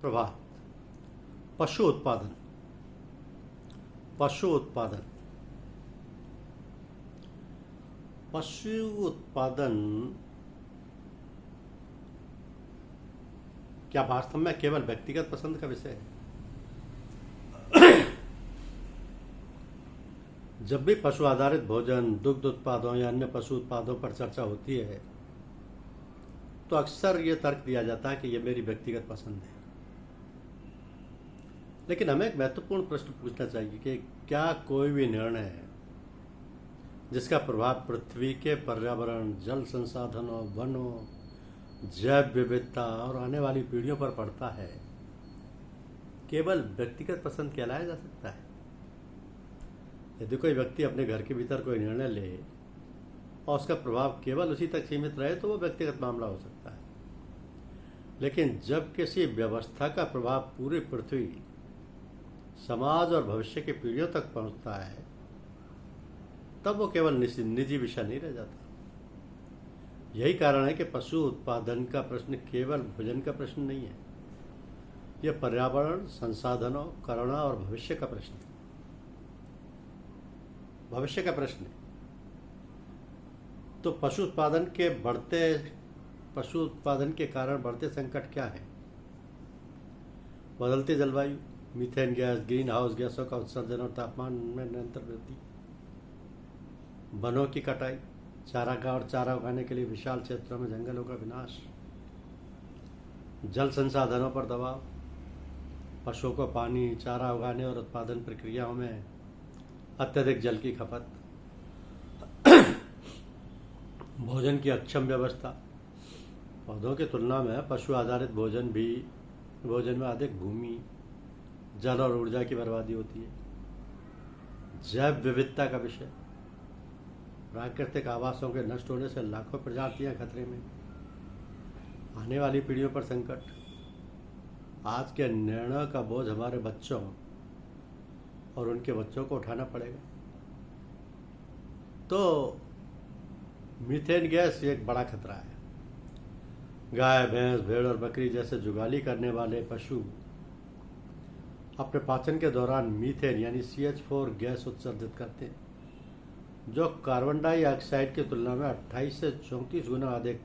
प्रभात। पशु उत्पादन। पशु उत्पादन पशु उत्पादन क्या वास्तव में केवल व्यक्तिगत पसंद का विषय है? जब भी पशु आधारित भोजन, दुग्ध उत्पादों या अन्य पशु उत्पादों पर चर्चा होती है तो अक्सर ये तर्क दिया जाता है कि यह मेरी व्यक्तिगत पसंद है। लेकिन हमें एक महत्वपूर्ण प्रश्न पूछना चाहिए कि क्या कोई भी निर्णय है जिसका प्रभाव पृथ्वी के पर्यावरण, जल संसाधनों, वनों, जैव विविधता और आने वाली पीढ़ियों पर पड़ता है, केवल व्यक्तिगत पसंद कहलाया जा सकता है? यदि कोई व्यक्ति अपने घर के भीतर कोई निर्णय ले और उसका प्रभाव केवल उसी तक सीमित रहे तो वो व्यक्तिगत मामला हो सकता है। लेकिन जब किसी व्यवस्था का प्रभाव पूरी पृथ्वी, समाज और भविष्य की पीढ़ियों तक पहुंचता है तब वो केवल निजी विषय नहीं रह जाता। यही कारण है कि पशु उत्पादन का प्रश्न केवल भोजन का प्रश्न नहीं है, यह पर्यावरण, संसाधनों, करुणा और भविष्य का प्रश्न है। भविष्य का प्रश्न है। तो पशु उत्पादन के कारण बढ़ते संकट क्या है? बदलती जलवायु, मीथेन गैस, ग्रीन हाउस गैसों का उत्सर्जन और तापमान में निरंतर वृद्धि, वनों की कटाई, चारागाह और चारा उगाने के लिए विशाल क्षेत्रों में जंगलों का विनाश, जल संसाधनों पर दबाव, पशुओं को पानी, चारा उगाने और उत्पादन प्रक्रियाओं में अत्यधिक जल की खपत, भोजन की अक्षम व्यवस्था। पौधों की तुलना में पशु आधारित भोजन में अधिक भूमि, जल और ऊर्जा की बर्बादी होती है। जैव विविधता का विषय, प्राकृतिक आवासों के नष्ट होने से लाखों प्रजातियां खतरे में, आने वाली पीढ़ियों पर संकट, आज के निर्णयों का बोझ हमारे बच्चों और उनके बच्चों को उठाना पड़ेगा। तो मीथेन गैस एक बड़ा खतरा है। गाय, भैंस, भेड़ और बकरी जैसे जुगाली करने वाले पशु अपने पाचन के दौरान मीथेन यानी CH4 गैस उत्सर्जित करते हैं, जो कार्बन डाइऑक्साइड की तुलना में 28 से 34 गुना अधिक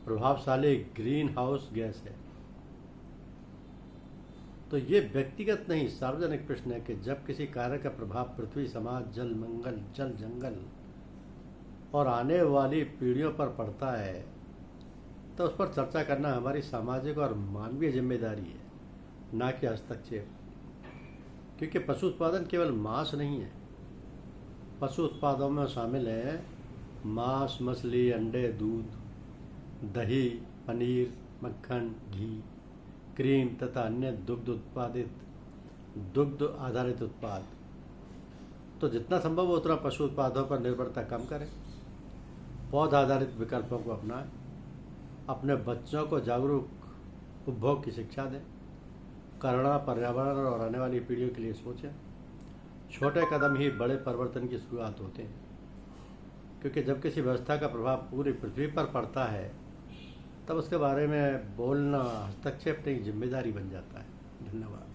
प्रभावशाली ग्रीन हाउस गैस है। तो ये व्यक्तिगत नहीं, सार्वजनिक प्रश्न है कि जब किसी कार्य का प्रभाव पृथ्वी, समाज, जल मंगल, जंगल और आने वाली पीढ़ियों पर पड़ता है तो उस पर चर्चा करना हमारी सामाजिक और मानवीय जिम्मेदारी है, ना कि हस्तक्षेप। क्योंकि पशु उत्पादन केवल मांस नहीं है। पशु उत्पादों में शामिल है मांस, मछली, अंडे, दूध, दही, पनीर, मक्खन, घी, क्रीम तथा अन्य दुग्ध आधारित उत्पाद। तो जितना संभव हो उतना पशु उत्पादों पर निर्भरता कम करें, पौध आधारित विकल्पों को अपनाएं, अपने बच्चों को जागरूक उपभोग की शिक्षा दें, करुणा, पर्यावरण और आने वाली पीढ़ियों के लिए सोचें। छोटे कदम ही बड़े परिवर्तन की शुरुआत होते हैं, क्योंकि जब किसी व्यवस्था का प्रभाव पूरी पृथ्वी पर पड़ता है तब उसके बारे में बोलना हस्तक्षेप नहीं, जिम्मेदारी बन जाता है। धन्यवाद।